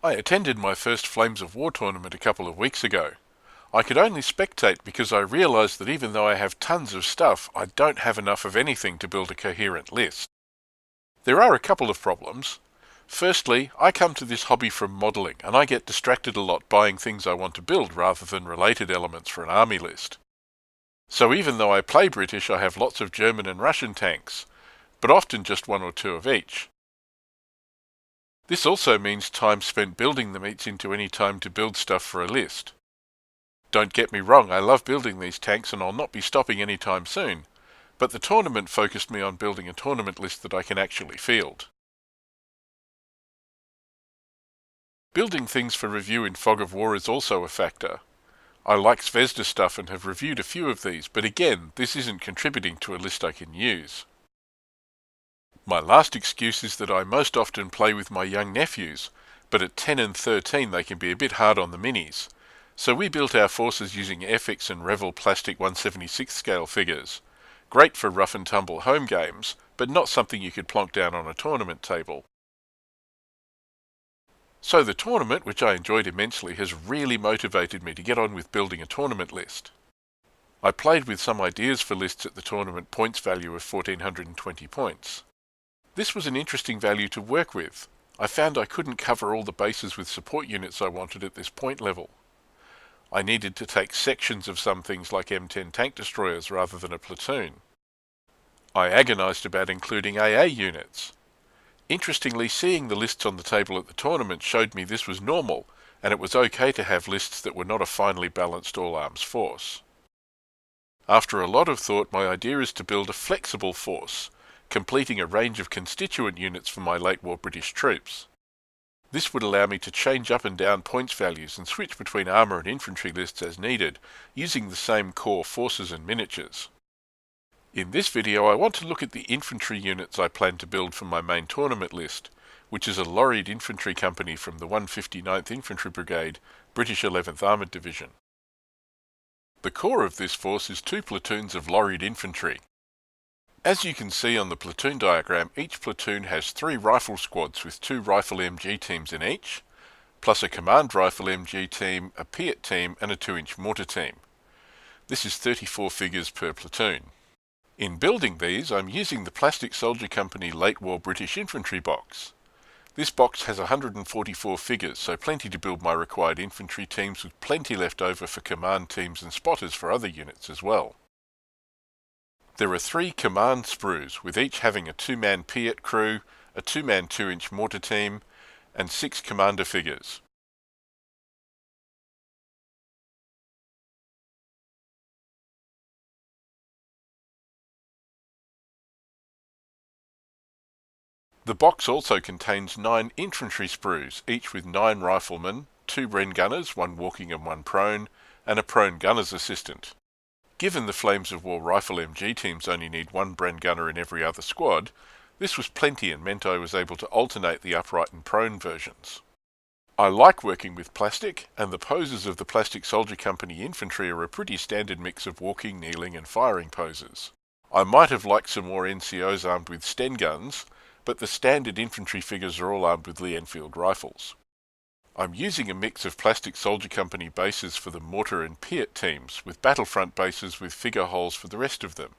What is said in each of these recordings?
I attended my first Flames of War tournament a couple of weeks ago. I could only spectate because I realised that even though I have tons of stuff, I don't have enough of anything to build a coherent list. There are a couple of problems. Firstly, I come to this hobby from modelling, and I get distracted a lot buying things I want to build rather than related elements for an army list. So even though I play British, I have lots of German and Russian tanks, but often just one or two of each. This also means time spent building them eats into any time to build stuff for a list. Don't get me wrong, I love building these tanks and I'll not be stopping anytime soon, but the tournament focused me on building a tournament list that I can actually field. Building things for review in Fog of War is also a factor. I like Zvezda stuff and have reviewed a few of these, but again, this isn't contributing to a list I can use. My last excuse is that I most often play with my young nephews, but at 10 and 13 they can be a bit hard on the minis. So we built our forces using FX and Revell plastic 1/76 scale figures. Great for rough and tumble home games, but not something you could plonk down on a tournament table. So the tournament, which I enjoyed immensely, has really motivated me to get on with building a tournament list. I played with some ideas for lists at the tournament points value of 1420 points. This was an interesting value to work with. I found I couldn't cover all the bases with support units I wanted at this point level. I needed to take sections of some things like M10 tank destroyers rather than a platoon. I agonised about including AA units. Interestingly, seeing the lists on the table at the tournament showed me this was normal, and it was okay to have lists that were not a finely balanced all-arms force. After a lot of thought, my idea is to build a flexible force, completing a range of constituent units for my late war British troops. This would allow me to change up and down points values and switch between armour and infantry lists as needed, using the same core forces and miniatures. In this video I want to look at the infantry units I plan to build for my main tournament list, which is a lorried infantry company from the 159th Infantry Brigade, British 11th Armoured Division. The core of this force is 2 platoons of lorried infantry. As you can see on the platoon diagram, each platoon has 3 rifle squads with 2 rifle MG teams in each, plus a command rifle MG team, a Piat team and a 2-inch mortar team. This is 34 figures per platoon. In building these, I'm using the Plastic Soldier Company Late War British Infantry box. This box has 144 figures, so plenty to build my required infantry teams with plenty left over for command teams and spotters for other units as well. There are 3 command sprues, with each having a 2-man Piat crew, a 2-man 2-inch mortar team, and 6 commander figures. The box also contains 9 infantry sprues, each with 9 riflemen, 2 Bren gunners, 1 walking and 1 prone, and a prone gunner's assistant. Given the Flames of War rifle MG teams only need 1 Bren gunner in every other squad, this was plenty and meant I was able to alternate the upright and prone versions. I like working with plastic, and the poses of the Plastic Soldier Company infantry are a pretty standard mix of walking, kneeling and firing poses. I might have liked some more NCOs armed with Sten guns, but the standard infantry figures are all armed with Lee Enfield rifles. I'm using a mix of Plastic Soldier Company bases for the mortar and Piat teams, with battlefront bases with figure holes for the rest of them.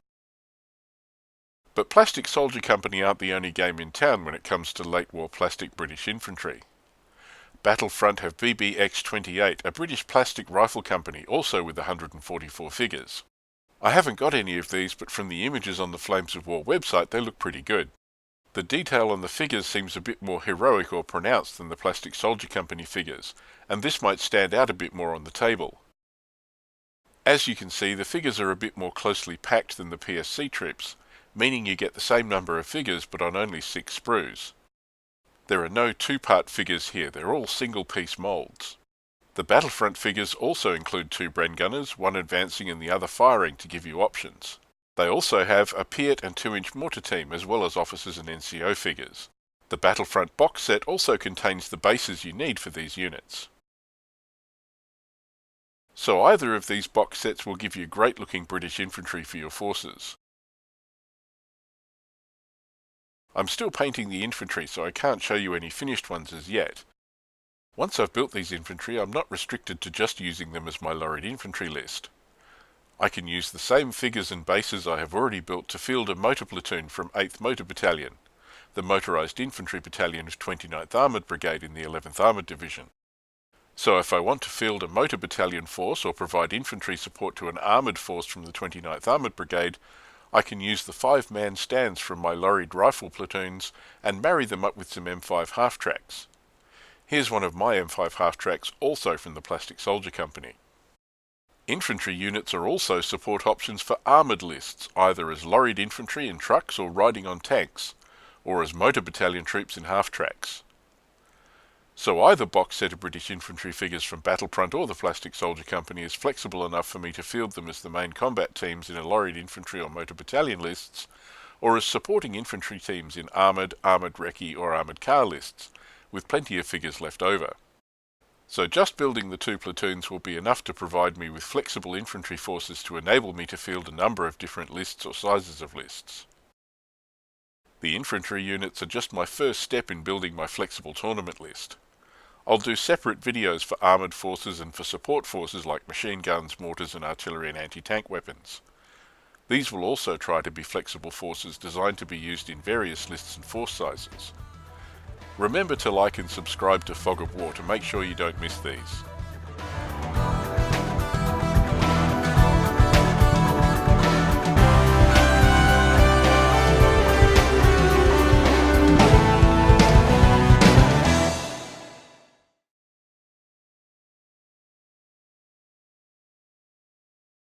But Plastic Soldier Company aren't the only game in town when it comes to late war plastic British infantry. Battlefront have BBX-28, a British plastic rifle company, also with 144 figures. I haven't got any of these, but from the images on the Flames of War website they look pretty good. The detail on the figures seems a bit more heroic or pronounced than the Plastic Soldier Company figures, and this might stand out a bit more on the table. As you can see, the figures are a bit more closely packed than the PSC troops, meaning you get the same number of figures but on only 6 sprues. There are no 2-part figures here, they're all single-piece moulds. The Battlefront figures also include 2 Bren gunners, 1 advancing and the other firing to give you options. They also have a Piat and 2-inch mortar team as well as officers and NCO figures. The Battlefront box set also contains the bases you need for these units. So either of these box sets will give you great looking British infantry for your forces. I'm still painting the infantry so I can't show you any finished ones as yet. Once I've built these infantry, I'm not restricted to just using them as my lorried infantry list. I can use the same figures and bases I have already built to field a motor platoon from 8th Motor Battalion, the motorised infantry battalion of 29th Armoured Brigade in the 11th Armoured Division. So if I want to field a motor battalion force or provide infantry support to an armoured force from the 29th Armoured Brigade, I can use the 5-man stands from my lorried rifle platoons and marry them up with some M5 half-tracks. Here's one of my M5 half-tracks, also from the Plastic Soldier Company. Infantry units are also support options for armoured lists, either as lorried infantry in trucks or riding on tanks, or as motor battalion troops in half-tracks. So either box set of British infantry figures from Battlefront or the Plastic Soldier Company is flexible enough for me to field them as the main combat teams in a lorried infantry or motor battalion lists, or as supporting infantry teams in armoured recce or armoured car lists, with plenty of figures left over. So just building the 2 platoons will be enough to provide me with flexible infantry forces to enable me to field a number of different lists or sizes of lists. The infantry units are just my first step in building my flexible tournament list. I'll do separate videos for armoured forces and for support forces like machine guns, mortars and artillery and anti-tank weapons. These will also try to be flexible forces designed to be used in various lists and force sizes. Remember to like and subscribe to Fog of War to make sure you don't miss these.